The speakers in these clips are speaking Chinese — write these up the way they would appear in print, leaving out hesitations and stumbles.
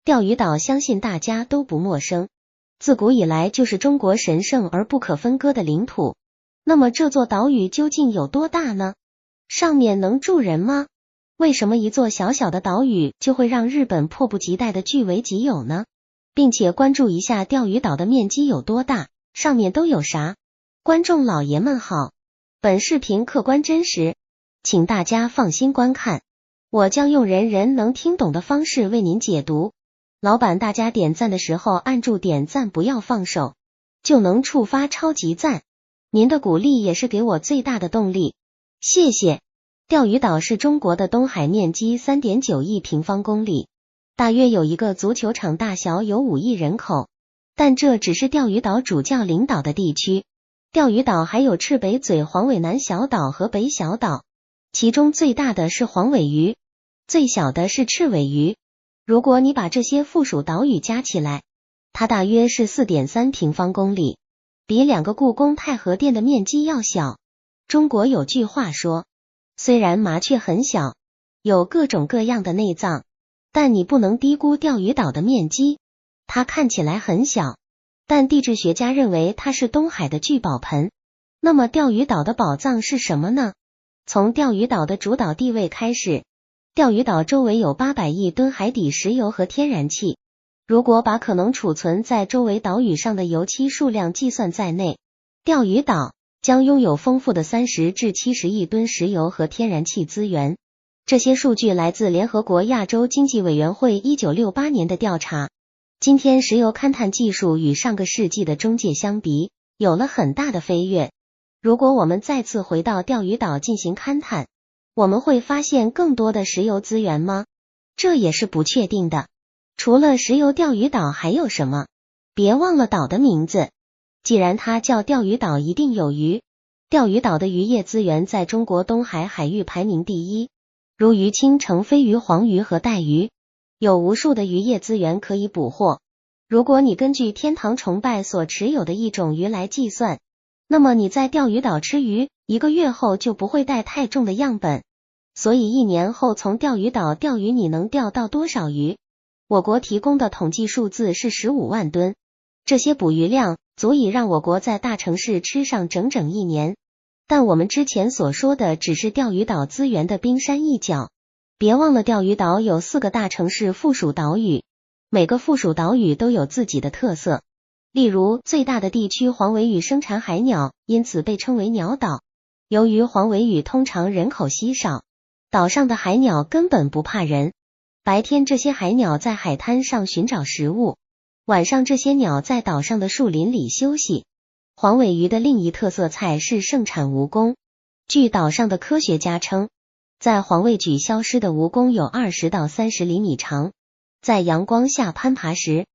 钓鱼岛相信大家都不陌生，自古以来就是中国神圣而不可分割的领土。那么这座岛屿究竟有多大呢？上面能住人吗？为什么一座小小的岛屿就会让日本迫不及待地据为己有呢？并且关注一下钓鱼岛的面积有多大，上面都有啥？观众老爷们好，本视频客观真实，请大家放心观看，我将用人人能听懂的方式为您解读。老板，大家点赞的时候按住点赞，不要放手，就能触发超级赞。您的鼓励也是给我最大的动力，谢谢。钓鱼岛是中国的东海，面积 3.9 亿平方公里，大约有一个足球场大小，有5亿人口。但这只是钓鱼岛主教领岛的地区，钓鱼岛还有赤北嘴、黄尾南小岛和北小岛，其中最大的是黄尾鱼，最小的是赤尾鱼。如果你把这些附属岛屿加起来，它大约是 4.3 平方公里，比2个故宫太和殿的面积要小。中国有句话说，虽然麻雀很小，有各种各样的内脏，但你不能低估钓鱼岛的面积。它看起来很小，但地质学家认为它是东海的聚宝盆。那么钓鱼岛的宝藏是什么呢？从钓鱼岛的主导地位开始，钓鱼岛周围有800亿吨海底石油和天然气，如果把可能储存在周围岛屿上的油漆数量计算在内，钓鱼岛将拥有丰富的30至70亿吨石油和天然气资源。这些数据来自联合国亚洲经济委员会1968年的调查。今天石油勘探技术与上个世纪的中介相比，有了很大的飞跃。如果我们再次回到钓鱼岛进行勘探，我们会发现更多的石油资源吗？这也是不确定的。除了石油，钓鱼岛还有什么？别忘了岛的名字，既然它叫钓鱼岛，一定有鱼。钓鱼岛的渔业资源在中国东海海域排名第一，如鱼青、成飞鱼、黄鱼和带鱼，有无数的渔业资源可以捕获。如果你根据天堂崇拜所持有的一种鱼来计算，那么你在钓鱼岛吃鱼，1个月后就不会带太重的样本。所以1年后从钓鱼岛钓鱼，你能钓到多少鱼？我国提供的统计数字是15万吨，这些捕鱼量足以让我国在大城市吃上整整1年。但我们之前所说的只是钓鱼岛资源的冰山一角，别忘了钓鱼岛有4个大城市附属岛屿，每个附属岛屿都有自己的特色。例如最大的地区黄尾屿生产海鸟，因此被称为鸟岛。由于黄尾屿通常人口稀少，岛上的海鸟根本不怕人。白天这些海鸟在海滩上寻找食物，晚上这些鸟在岛上的树林里休息。黄尾鱼的另一特色菜是盛产蜈蚣。据岛上的科学家称，在黄尾屿消失的蜈蚣有20到30厘米长，在阳光下攀爬时，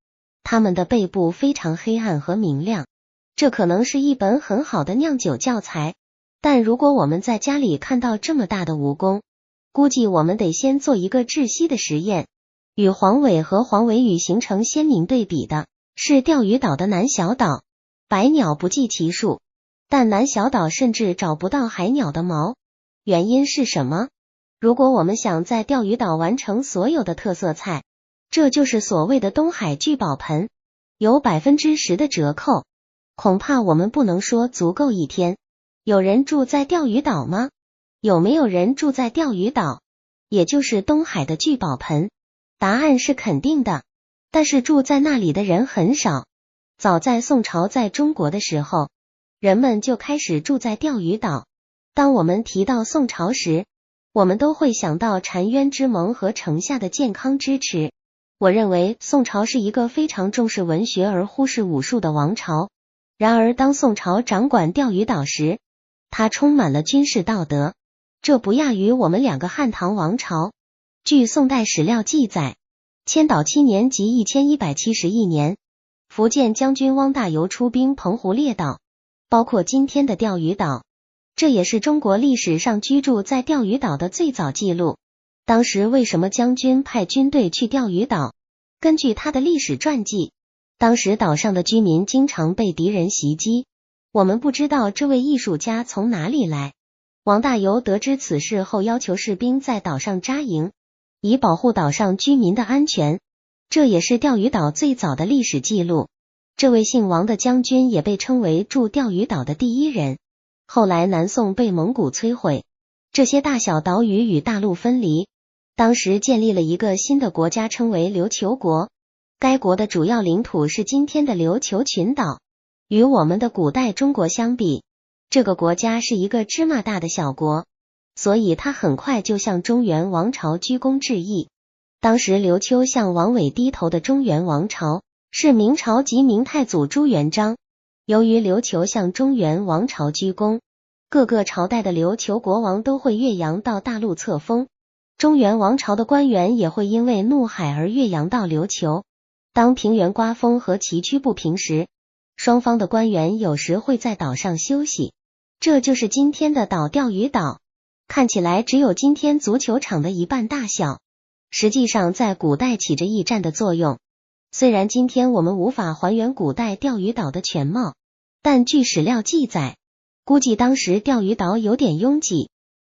它们的背部非常黑暗和明亮，这可能是一本很好的酿酒教材。但如果我们在家里看到这么大的蜈蚣，估计我们得先做一个窒息的实验。与黄尾和黄尾屿形成鲜明对比的是钓鱼岛的南小岛，白鸟不计其数，但南小岛甚至找不到海鸟的毛。原因是什么？如果我们想在钓鱼岛完成所有的特色菜，这就是所谓的东海聚宝盆，有 10% 的折扣，恐怕我们不能说足够1天。有人住在钓鱼岛吗？有没有人住在钓鱼岛，也就是东海的聚宝盆？答案是肯定的，但是住在那里的人很少。早在宋朝在中国的时候，人们就开始住在钓鱼岛。当我们提到宋朝时，我们都会想到澶渊之盟和城下的健康支持。我认为宋朝是一个非常重视文学而忽视武术的王朝。然而当宋朝掌管钓鱼岛时，它充满了军事道德，这不亚于我们2个汉唐王朝。据宋代史料记载，迁岛7年即1171年，福建将军汪大猷出兵澎湖列岛，包括今天的钓鱼岛。这也是中国历史上居住在钓鱼岛的最早记录。当时为什么将军派军队去钓鱼岛？根据他的历史传记，当时岛上的居民经常被敌人袭击。我们不知道这位艺术家从哪里来。王大猷得知此事后，要求士兵在岛上扎营，以保护岛上居民的安全。这也是钓鱼岛最早的历史记录。这位姓王的将军也被称为驻钓鱼岛的第一人。后来南宋被蒙古摧毁，这些大小岛屿与大陆分离，当时建立了一个新的国家，称为琉球国。该国的主要领土是今天的琉球群岛。与我们的古代中国相比，这个国家是一个芝麻大的小国，所以他很快就向中原王朝鞠躬致意。当时琉球向王伟低头的中原王朝是明朝及明太祖朱元璋。由于琉球向中原王朝鞠躬，各个朝代的琉球国王都会越洋到大陆册封，中原王朝的官员也会因为怒海而越洋到琉球。当平原刮风和崎岖不平时，双方的官员有时会在岛上休息。这就是今天的钓鱼岛，看起来只有今天足球场的一半大小，实际上在古代起着驿站的作用。虽然今天我们无法还原古代钓鱼岛的全貌，但据史料记载，估计当时钓鱼岛有点拥挤。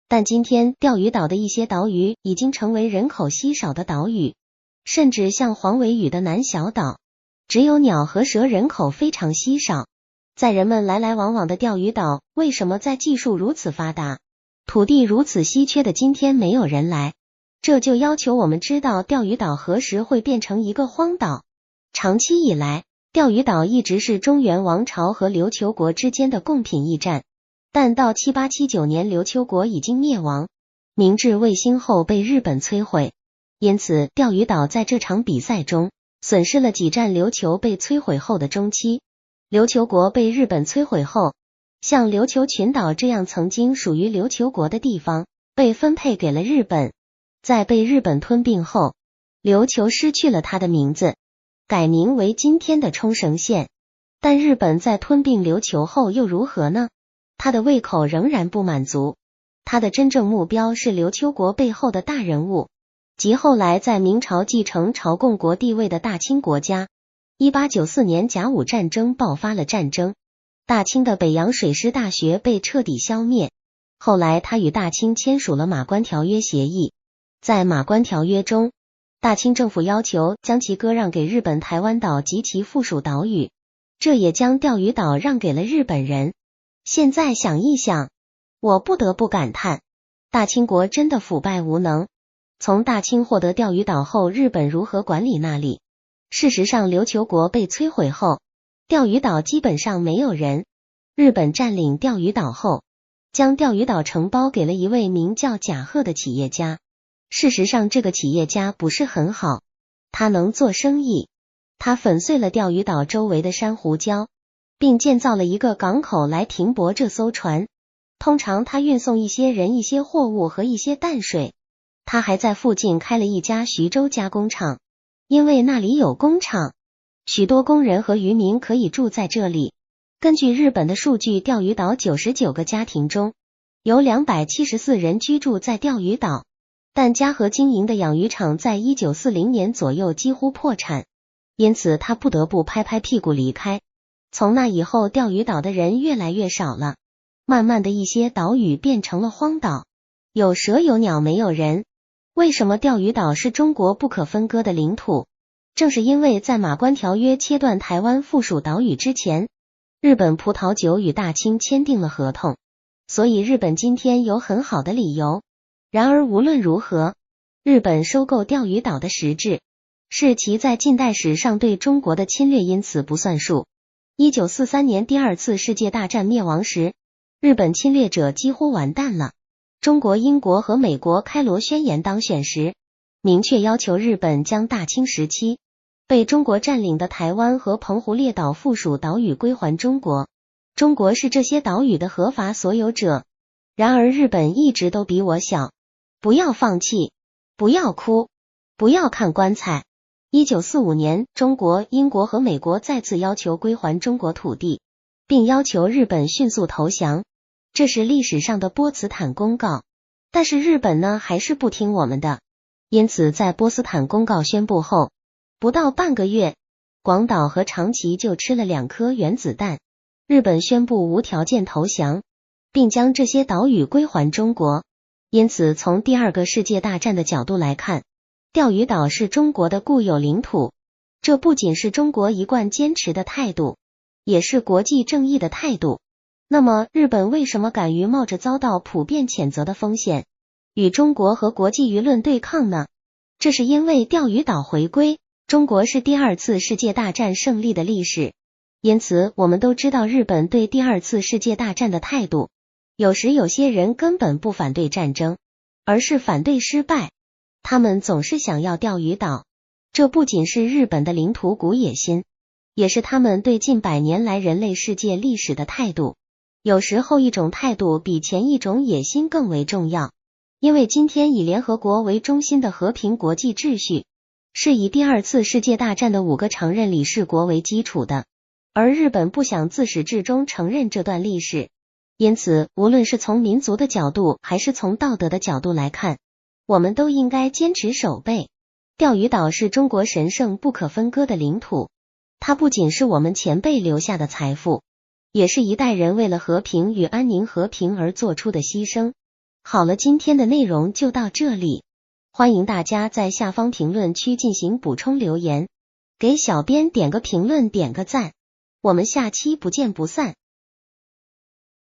但今天钓鱼岛的一些岛屿已经成为人口稀少的岛屿，甚至像黄尾屿的南小岛，只有鸟和蛇，人口非常稀少。在人们来来往往的钓鱼岛，为什么在技术如此发达，土地如此稀缺的今天没有人来？这就要求我们知道钓鱼岛何时会变成一个荒岛。长期以来，钓鱼岛一直是中原王朝和琉球国之间的贡品驿站，但到7879年琉球国已经灭亡，明治维新后被日本摧毁，因此钓鱼岛在这场比赛中损失了几战。琉球被摧毁后的中期，琉球国被日本摧毁后，像琉球群岛这样曾经属于琉球国的地方被分配给了日本。在被日本吞并后，琉球失去了它的名字，改名为今天的冲绳县。但日本在吞并琉球后又如何呢？他的胃口仍然不满足，他的真正目标是琉球国背后的大人物，即后来在明朝继承朝贡国地位的大清国家。1894年甲午战争爆发了战争，大清的北洋水师大学被彻底消灭。后来他与大清签署了马关条约协议，在马关条约中，大清政府要求将其割让给日本台湾岛及其附属岛屿，这也将钓鱼岛让给了日本人。现在想一想，我不得不感叹，大清国真的腐败无能。从大清获得钓鱼岛后，日本如何管理那里？事实上，琉球国被摧毁后，钓鱼岛基本上没有人。日本占领钓鱼岛后，将钓鱼岛承包给了一位名叫甲贺的企业家。事实上，这个企业家不是很好，他能做生意，他粉碎了钓鱼岛周围的珊瑚礁，并建造了一个港口来停泊这艘船。通常他运送一些人、一些货物和一些淡水。他还在附近开了一家徐州加工厂，因为那里有工厂，许多工人和渔民可以住在这里。根据日本的数据，钓鱼岛99个家庭中有274人居住在钓鱼岛。但嘉禾经营的养鱼场在1940年左右几乎破产，因此他不得不拍拍屁股离开。从那以后，钓鱼岛的人越来越少了，慢慢的一些岛屿变成了荒岛，有蛇有鸟没有人。为什么钓鱼岛是中国不可分割的领土？正是因为在马关条约切断台湾附属岛屿之前，日本葡萄酒与大清签订了合同，所以日本今天有很好的理由。然而无论如何，日本收购钓鱼岛的实质是其在近代史上对中国的侵略，因此不算数。1943年第二次世界大战灭亡时，日本侵略者几乎完蛋了。中国、英国和美国开罗宣言当选时，明确要求日本将大清时期被中国占领的台湾和澎湖列岛附属岛屿归还中国，中国是这些岛屿的合法所有者。然而日本一直都比我小，不要放弃，不要哭，不要看棺材。1945年，中国、英国和美国再次要求归还中国土地，并要求日本迅速投降，这是历史上的波茨坦公告。但是日本呢，还是不听我们的。因此在波茨坦公告宣布后，不到半个月，广岛和长崎就吃了2颗原子弹。日本宣布无条件投降，并将这些岛屿归还中国。因此从第二个世界大战的角度来看，钓鱼岛是中国的固有领土，这不仅是中国一贯坚持的态度，也是国际正义的态度。那么，日本为什么敢于冒着遭到普遍谴责的风险，与中国和国际舆论对抗呢？这是因为钓鱼岛回归，中国是第二次世界大战胜利的历史，因此我们都知道日本对第二次世界大战的态度。有时有些人根本不反对战争，而是反对失败，他们总是想要钓鱼岛。这不仅是日本的领土古野心，也是他们对近100年来人类世界历史的态度。有时候一种态度比前一种野心更为重要，因为今天以联合国为中心的和平国际秩序，是以第二次世界大战的5个常任理事国为基础的，而日本不想自始至终承认这段历史。因此，无论是从民族的角度还是从道德的角度来看，我们都应该坚持守备。钓鱼岛是中国神圣不可分割的领土，它不仅是我们前辈留下的财富，也是一代人为了和平与安宁和平而做出的牺牲。好了，今天的内容就到这里，欢迎大家在下方评论区进行补充留言，给小编点个评论点个赞，我们下期不见不散。